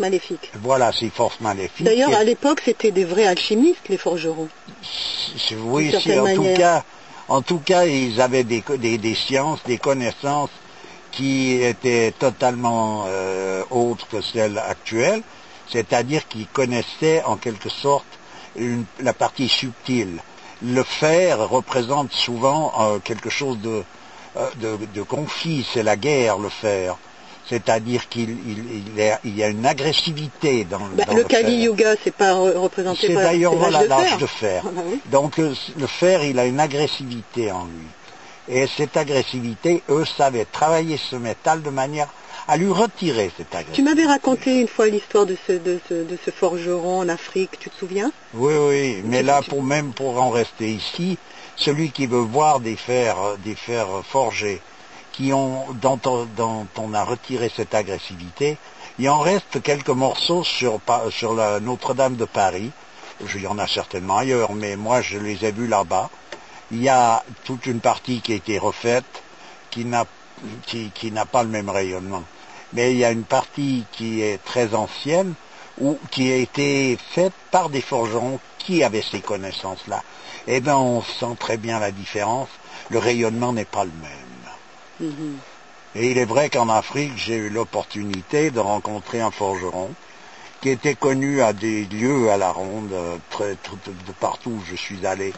maléfiques. Voilà, ces forces maléfiques. D'ailleurs, à l'époque, c'était des vrais alchimistes, les forgerons. Oui, en tout cas, ils avaient des sciences, des connaissances qui étaient totalement autres que celles actuelles, c'est-à-dire qu'ils connaissaient en quelque sorte la partie subtile. Le fer représente souvent quelque chose de conflit, c'est la guerre, le fer. C'est-à-dire qu'il y a une agressivité dans le fer. Le Kali Yuga, c'est pas représenté par d'ailleurs l'âge de fer. Ah, oui. Donc le fer, il a une agressivité en lui. Et cette agressivité, eux savaient travailler ce métal de manière à lui retirer cette agressivité. Tu m'avais raconté une fois l'histoire de ce forgeron en Afrique, tu te souviens? Oui, mais là, pour en rester ici, celui qui veut voir des fers forgés, dont on a retiré cette agressivité, il en reste quelques morceaux sur la Notre-Dame de Paris. Il y en a certainement ailleurs, mais moi je les ai vus là-bas. Il y a toute une partie qui a été refaite, qui n'a pas le même rayonnement. Mais il y a une partie qui est très ancienne, qui a été faite par des forgerons qui avaient ces connaissances-là. Eh bien, on sent très bien la différence. Le rayonnement n'est pas le même. Et il est vrai qu'en Afrique, j'ai eu l'opportunité de rencontrer un forgeron qui était connu à des lieux à la ronde, de partout où je suis allé.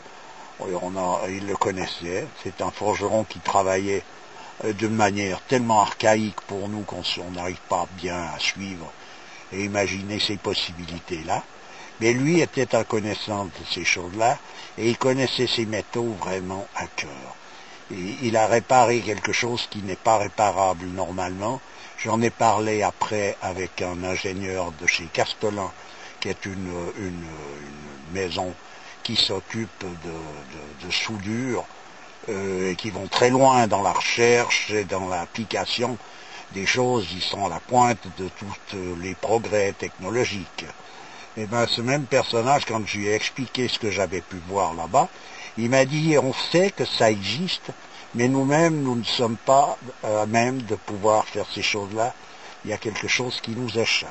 Il le connaissait. C'est un forgeron qui travaillait d'une manière tellement archaïque pour nous qu'on n'arrive pas bien à suivre et imaginer ces possibilités-là. Mais lui était un connaissant de ces choses-là et il connaissait ces métaux vraiment à cœur. Il a réparé quelque chose qui n'est pas réparable normalement. J'en ai parlé après avec un ingénieur de chez Castellan, qui est une maison qui s'occupe de soudure et qui vont très loin dans la recherche et dans l'application des choses. Ils sont à la pointe de tous les progrès technologiques. Et bien ce même personnage, quand je lui ai expliqué ce que j'avais pu voir là-bas, il m'a dit, on sait que ça existe, mais nous-mêmes, nous ne sommes pas à même de pouvoir faire ces choses-là. Il y a quelque chose qui nous échappe.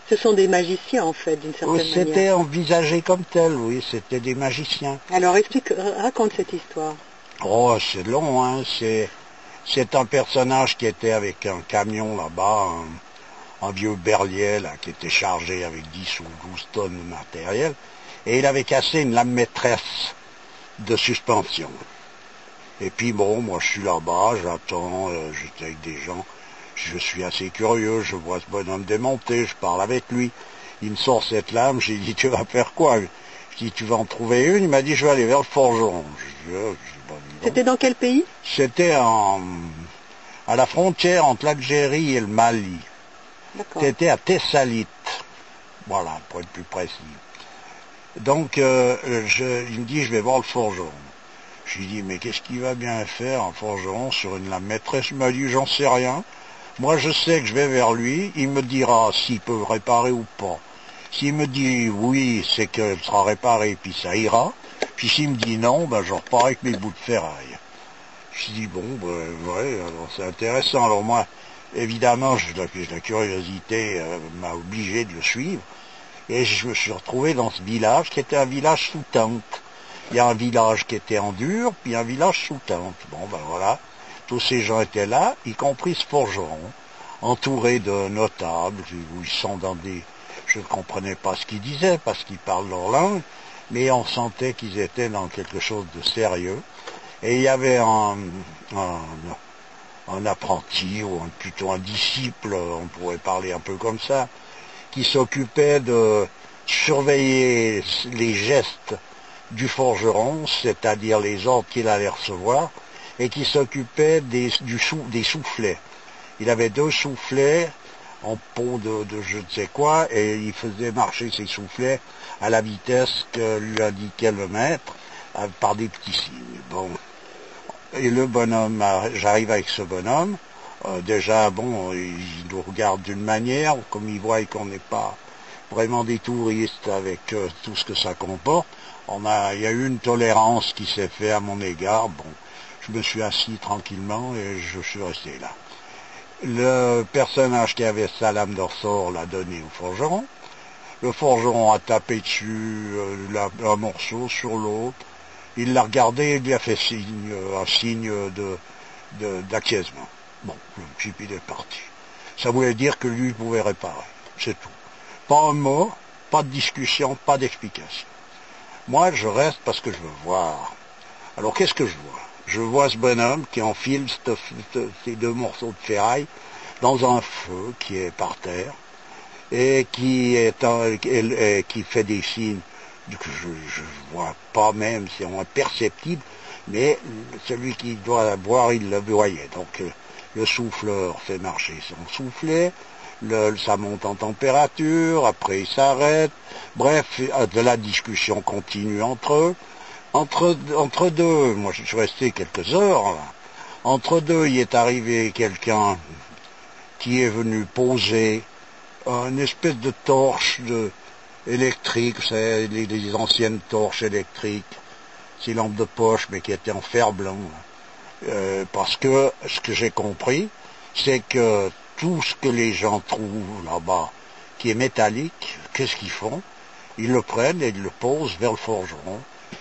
Ce sont des magiciens, en fait, d'une certaine manière. C'était envisagé comme tel, oui, c'était des magiciens. Alors, raconte cette histoire. Oh, c'est long, hein, c'est un personnage qui était avec un camion là-bas, un vieux berlier là, qui était chargé avec 10 ou 12 tonnes de matériel, et il avait cassé une lame maîtresse de suspension. Et puis bon, moi je suis là-bas, j'attends, j'étais avec des gens, je suis assez curieux, je vois ce bonhomme démonter, je parle avec lui, il me sort cette lame, j'ai dit tu vas faire quoi? Je dis tu vas en trouver une, il m'a dit je vais aller vers le forgeron. C'était dans quel pays? C'était à la frontière entre l'Algérie et le Mali. C'était à Thessalite, voilà, pour être plus précis. Donc il me dit je vais voir le forgeron. Je lui dis mais qu'est-ce qu'il va bien faire un forgeron sur une lame maîtresse? Il m'a dit j'en sais rien. Moi je sais que je vais vers lui, il me dira s'il peut réparer ou pas. S'il me dit oui, c'est qu'elle sera réparée, puis ça ira. Puis s'il me dit non, ben je repars avec mes bouts de ferraille. Je dis bon, ouais, alors c'est intéressant. Alors moi, évidemment, la curiosité m'a obligé de le suivre. Et je me suis retrouvé dans ce village qui était un village sous tente. Il y a un village qui était en dur, puis un village sous tente. Bon, ben voilà, tous ces gens étaient là, y compris ce forgeron, entouré de notables, où ils sont dans des... Je ne comprenais pas ce qu'ils disaient, parce qu'ils parlent leur langue, mais on sentait qu'ils étaient dans quelque chose de sérieux. Et il y avait un apprenti, ou plutôt un disciple, on pourrait parler un peu comme ça, qui s'occupait de surveiller les gestes du forgeron, c'est-à-dire les ordres qu'il allait recevoir, et qui s'occupait des soufflets. Il avait 2 soufflets en peau de je ne sais quoi, et il faisait marcher ses soufflets à la vitesse que lui indiquait le maître, par des petits signes. Bon. Et le bonhomme, j'arrive avec ce bonhomme, déjà, bon, il nous regarde d'une manière, comme il voit qu'on n'est pas vraiment des touristes avec tout ce que ça comporte. Il y a eu une tolérance qui s'est faite à mon égard. Bon, je me suis assis tranquillement et je suis resté là. Le personnage qui avait sa lame de ressort l'a donné au forgeron. Le forgeron a tapé dessus un morceau sur l'autre. Il l'a regardé et lui a fait un signe d'acquiescement. Bon, le type il est parti. Ça voulait dire que lui pouvait réparer. C'est tout. Pas un mot, pas de discussion, pas d'explication. Moi, je reste parce que je veux voir. Alors, qu'est-ce que je vois? Je vois ce bonhomme qui enfile ces 2 morceaux de ferraille dans un feu qui est par terre et qui fait des signes que je vois pas même, c'est imperceptible, mais celui qui doit voir, il le voyait. Donc, le souffleur fait marcher son soufflet, ça monte en température, après il s'arrête. Bref, de la discussion continue entre eux. Entre deux, moi je suis resté quelques heures, là. Entre deux, il est arrivé quelqu'un qui est venu poser une espèce de torche électrique, c'est les anciennes torches électriques, ces lampes de poche, mais qui étaient en fer blanc. Parce que ce que j'ai compris, c'est que tout ce que les gens trouvent là-bas, qui est métallique, qu'est-ce qu'ils font? Ils le prennent et ils le posent vers le forgeron,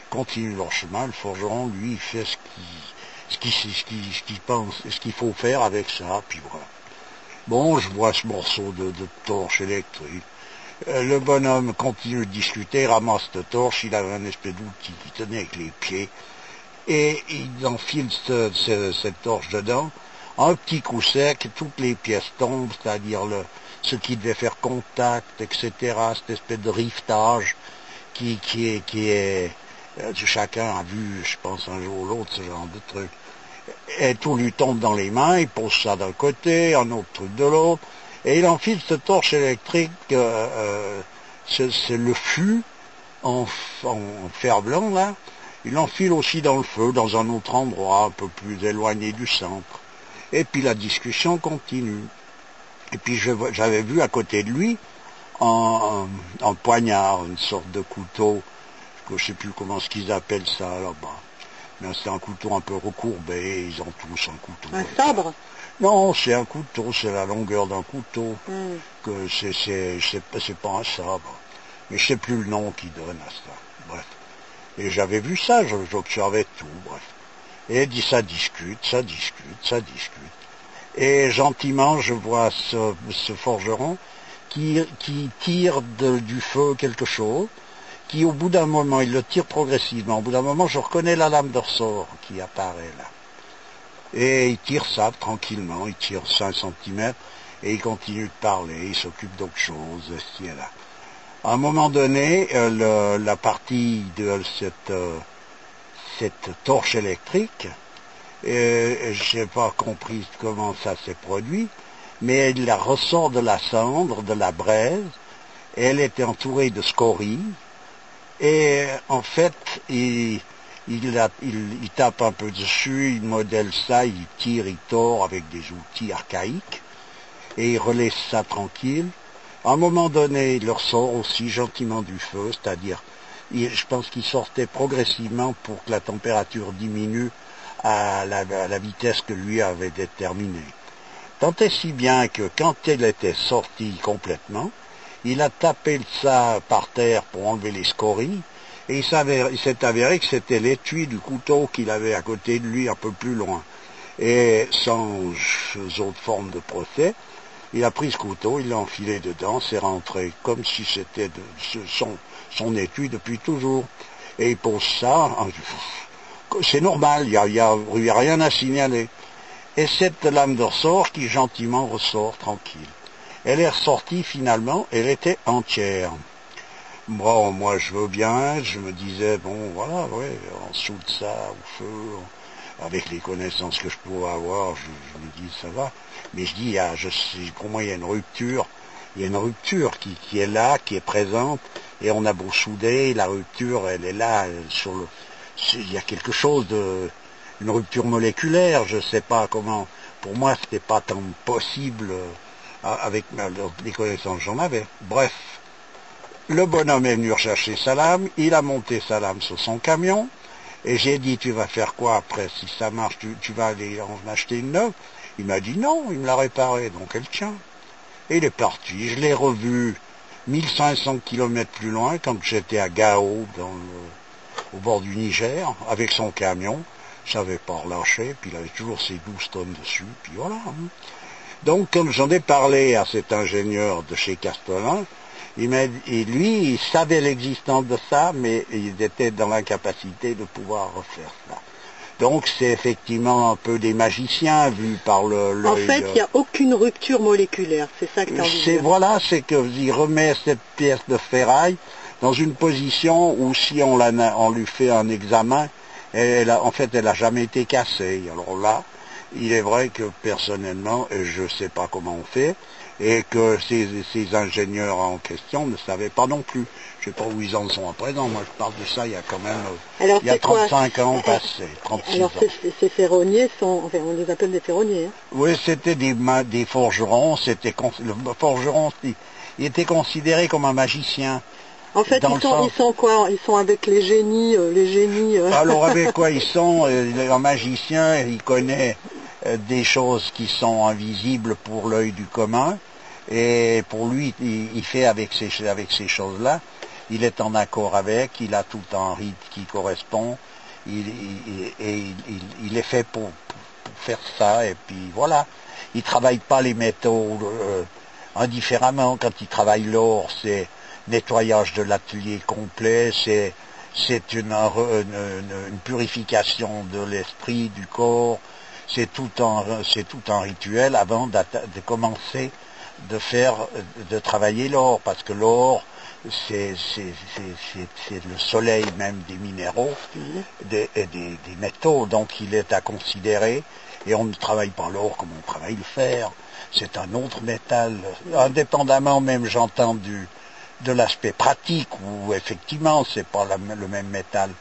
continuent leur chemin. Le forgeron, lui, il fait ce qu'il pense, ce qu'il faut faire avec ça, puis voilà. Bon, je vois ce morceau de torche électrique. Le bonhomme continue de discuter, ramasse cette torche, il avait un espèce d'outil qui tenait avec les pieds, et il enfile cette torche dedans. Un petit coup sec, toutes les pièces tombent, c'est-à-dire ce qui devait faire contact, etc., cette espèce de rivetage qui est chacun a vu, je pense, un jour ou l'autre, ce genre de truc. Et tout lui tombe dans les mains, il pose ça d'un côté, un autre truc de l'autre, et il enfile cette torche électrique, c'est le fût en fer blanc, là, il l'enfile aussi dans le feu, dans un autre endroit, un peu plus éloigné du centre. Et puis la discussion continue. Et puis j'avais vu à côté de lui un poignard, une sorte de couteau, que je ne sais plus comment ce qu'ils appellent ça là-bas. Mais c'est un couteau un peu recourbé, ils ont tous un couteau. Un sabre? Non, c'est un couteau, c'est la longueur d'un couteau. Que c'est pas un sabre. Mais je ne sais plus le nom qu'ils donnent à ça. Bref. Et j'avais vu ça, j'observais tout, bref. Et ça discute. Et gentiment, je vois ce forgeron qui tire du feu quelque chose, qui au bout d'un moment, il le tire progressivement. Au bout d'un moment, je reconnais la lame de ressort qui apparaît là. Et il tire ça tranquillement, il tire 5 centimètres et il continue de parler, il s'occupe d'autre chose, ici et là. À un moment donné, la partie de cette torche électrique, je n'ai pas compris comment ça s'est produit, mais elle la ressort de la cendre, de la braise, et elle était entourée de scories, et en fait, il tape un peu dessus, il modèle ça, il tire, il tord avec des outils archaïques, et il relaisse ça tranquille. À un moment donné, il ressort aussi gentiment du feu, c'est-à-dire, je pense qu'il sortait progressivement pour que la température diminue à la vitesse que lui avait déterminée. Tant et si bien que quand elle était sortie complètement, il a tapé ça par terre pour enlever les scories, et il s'est avéré que c'était l'étui du couteau qu'il avait à côté de lui un peu plus loin. Et sans autre forme de procès, il a pris ce couteau, il l'a enfilé dedans, c'est rentré comme si c'était son étui depuis toujours. Et il pose ça, c'est normal, il y a rien à signaler. Et cette lame de ressort qui gentiment ressort tranquille. Elle est ressortie finalement, elle était entière. Bon, moi je veux bien, je me disais, bon voilà, ouais, on soude ça au feu, avec les connaissances que je pouvais avoir, je me dis ça va. Mais je dis, pour moi il y a une rupture qui est là, qui est présente, et on a beau souder, la rupture elle est là, il y a quelque chose une rupture moléculaire, je sais pas comment, pour moi c'était pas tant possible avec les connaissances que j'en avais. Bref, le bonhomme est venu rechercher sa lame, il a monté sa lame sur son camion, et j'ai dit, tu vas faire quoi après, si ça marche, tu vas aller en acheter une neuve? Il m'a dit non, il me l'a réparée, donc elle tient. Et il est parti, je l'ai revu 1500 km plus loin, quand j'étais à Gao, au bord du Niger, avec son camion, je savais pas relâcher, puis il avait toujours ses 12 tonnes dessus, puis voilà. Donc, comme j'en ai parlé à cet ingénieur de chez Castellin, et lui, il savait l'existence de ça, mais il était dans l'incapacité de pouvoir refaire ça. Donc, c'est effectivement un peu des magiciens vus par l'œil. En fait, il n'y a aucune rupture moléculaire, c'est ça que tu as envie de dire. Voilà, c'est qu'il remet cette pièce de ferraille dans une position où si on lui fait un examen, en fait, elle n'a jamais été cassée. Alors là, il est vrai que personnellement, je ne sais pas comment on fait, et que ces ingénieurs en question ne savaient pas non plus. Je ne sais pas où ils en sont à présent. Moi, je parle de ça il y a quand même il y a 35 ans passés, 36 Alors, ans. ces ferronniers on les appelle des ferronniers. Hein. Oui, c'était des forgerons. Le forgeron, il était considéré comme un magicien. En fait, ils sont quoi? Ils sont avec les génies. Alors, avec quoi ils sont? Un magicien, il connaît des choses qui sont invisibles pour l'œil du commun, et pour lui, il fait avec ces choses-là, il est en accord avec, il a tout un rite qui correspond, il est fait pour faire ça, et puis voilà. Il ne travaille pas les métaux indifféremment. Quand il travaille l'or, c'est nettoyage de l'atelier complet, c'est une purification de l'esprit, du corps, c'est tout un rituel avant de commencer de travailler l'or, parce que l'or, c'est le soleil même des minéraux, des métaux, donc il est à considérer, et on ne travaille pas l'or comme on travaille le fer, c'est un autre métal, indépendamment même, j'entends, de l'aspect pratique, où effectivement c'est pas le même métal,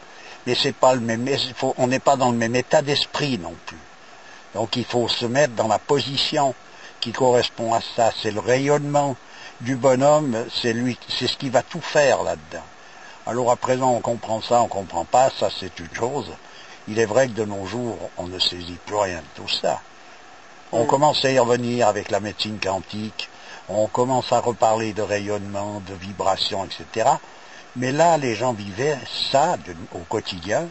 mais c'est pas le même, on n'est pas dans le même état d'esprit non plus. Donc il faut se mettre dans la position qui correspond à ça, c'est le rayonnement du bonhomme, c'est ce qui va tout faire là-dedans. Alors à présent on comprend ça, on comprend pas, ça c'est une chose. Il est vrai que de nos jours on ne saisit plus rien de tout ça. On commence à y revenir avec la médecine quantique, on commence à reparler de rayonnement, de vibration, etc. Mais là, les gens vivaient ça au quotidien,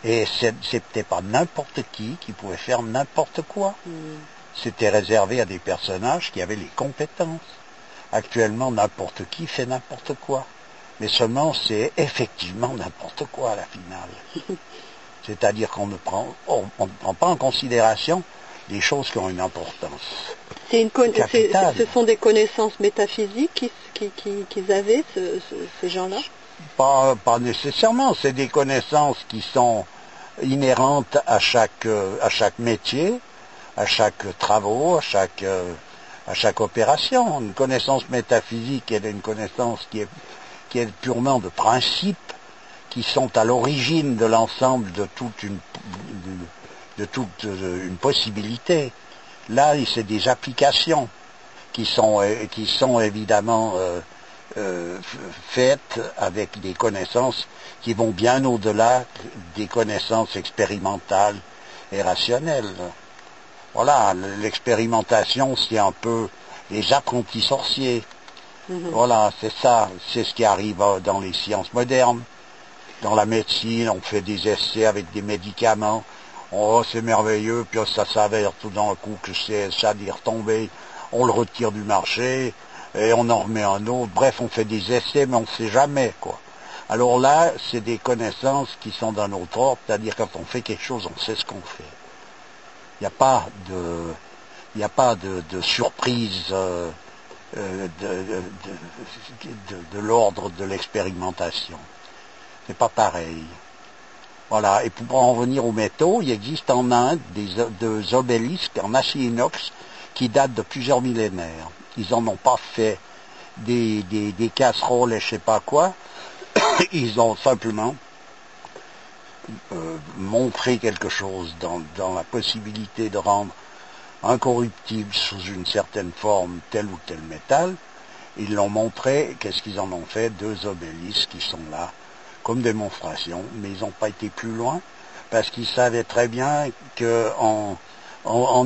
et c'était pas n'importe qui pouvait faire n'importe quoi. c'était réservé à des personnages qui avaient les compétences. Actuellement, n'importe qui fait n'importe quoi. Mais seulement, c'est effectivement n'importe quoi à la finale. C'est-à-dire qu'on ne prend pas en considération des choses qui ont une importance. Ce sont des connaissances métaphysiques qu'ils avaient, ces gens-là? Pas nécessairement, c'est des connaissances qui sont inhérentes à chaque métier, à chaque travaux, à chaque opération. Une connaissance métaphysique, elle est une connaissance qui est purement de principe, qui sont à l'origine de l'ensemble de toute une possibilité. Là, c'est des applications qui sont évidemment faites avec des connaissances qui vont bien au-delà des connaissances expérimentales et rationnelles. Voilà, l'expérimentation, c'est un peu les apprentis sorciers. Voilà, c'est ça, c'est ce qui arrive dans les sciences modernes. Dans la médecine, on fait des essais avec des médicaments. Oh, c'est merveilleux, puis ça s'avère tout d'un coup que ça d'y retomber. On le retire du marché, et on en remet un autre. Bref, on fait des essais, mais on ne sait jamais, quoi. Alors là, c'est des connaissances qui sont d'un autre ordre, c'est-à-dire quand on fait quelque chose, on sait ce qu'on fait. Il n'y a pas de surprise de l'ordre de l'expérimentation. C'est pas pareil. Voilà, et pour en revenir aux métaux, il existe en Inde des obélisques en acier inox qui datent de plusieurs millénaires. Ils en ont pas fait des casseroles et je sais pas quoi. Ils ont simplement montré quelque chose dans la possibilité de rendre incorruptible sous une certaine forme tel ou tel métal. Ils l'ont montré, qu'est-ce qu'ils en ont fait? 2 obélisques qui sont là comme démonstration, mais ils n'ont pas été plus loin, parce qu'ils savaient très bien qu'en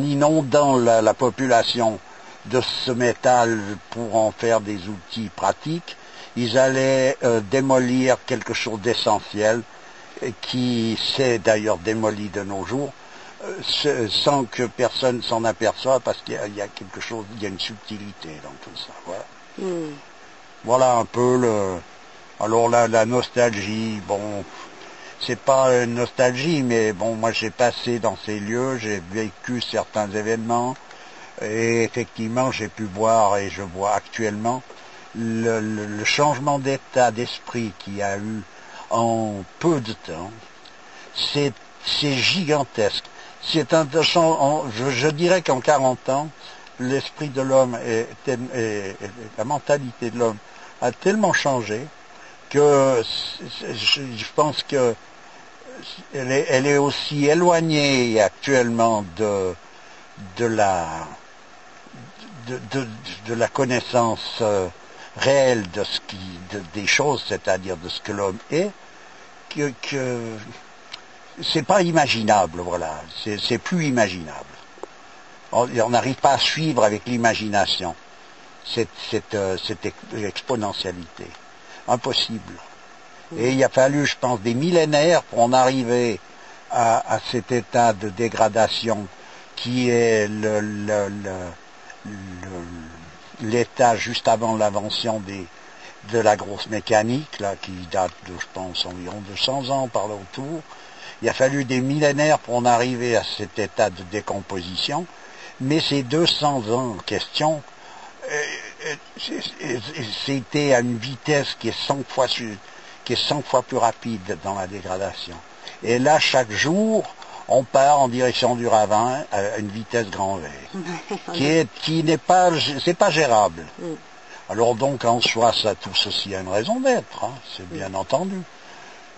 inondant la population de ce métal pour en faire des outils pratiques, ils allaient démolir quelque chose d'essentiel, qui s'est d'ailleurs démoli de nos jours, sans que personne s'en aperçoive, parce qu'il y a quelque chose, il y a une subtilité dans tout ça. Voilà, voilà un peu Alors la nostalgie, bon, c'est pas une nostalgie, mais bon, moi j'ai passé dans ces lieux, j'ai vécu certains événements, et effectivement j'ai pu voir, et je vois actuellement, le changement d'état d'esprit qu'il y a eu en peu de temps. C'est gigantesque. Je dirais qu'en 40 ans, l'esprit de l'homme et la mentalité de l'homme a tellement changé que je pense que elle est aussi éloignée actuellement de la connaissance réelle des choses, c'est-à-dire de ce que l'homme est, que c'est pas imaginable, voilà, c'est plus imaginable. On n'arrive pas à suivre avec l'imagination cette exponentialité. Impossible. Et il a fallu, je pense, des millénaires pour en arriver à cet état de dégradation qui est l'état juste avant l'invention de la grosse mécanique, là, qui date de, je pense, environ 200 ans par là autour. Il a fallu des millénaires pour en arriver à cet état de décomposition, mais ces 200 ans en question, c'était à une vitesse qui est 100 fois plus rapide dans la dégradation. Et là, chaque jour, on part en direction du ravin à une vitesse grand V, qui n'est pas, c'est pas gérable. Alors donc, en soi, tout ceci a une raison d'être, hein, c'est bien entendu.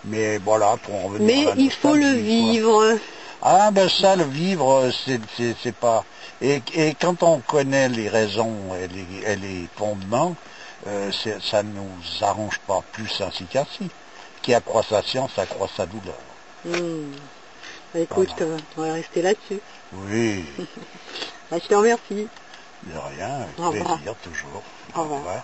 Mais voilà, pour en revenir à la nostalgie, il faut le vivre. Ah ben ça, le vivre, c'est pas... Et quand on connaît les raisons et les fondements, ça ne nous arrange pas plus ainsi qu'ainsi. Qui accroît sa science, accroît sa douleur. Écoute, voilà. On va rester là-dessus. Oui. Je te remercie. De rien, avec plaisir toujours. Au revoir.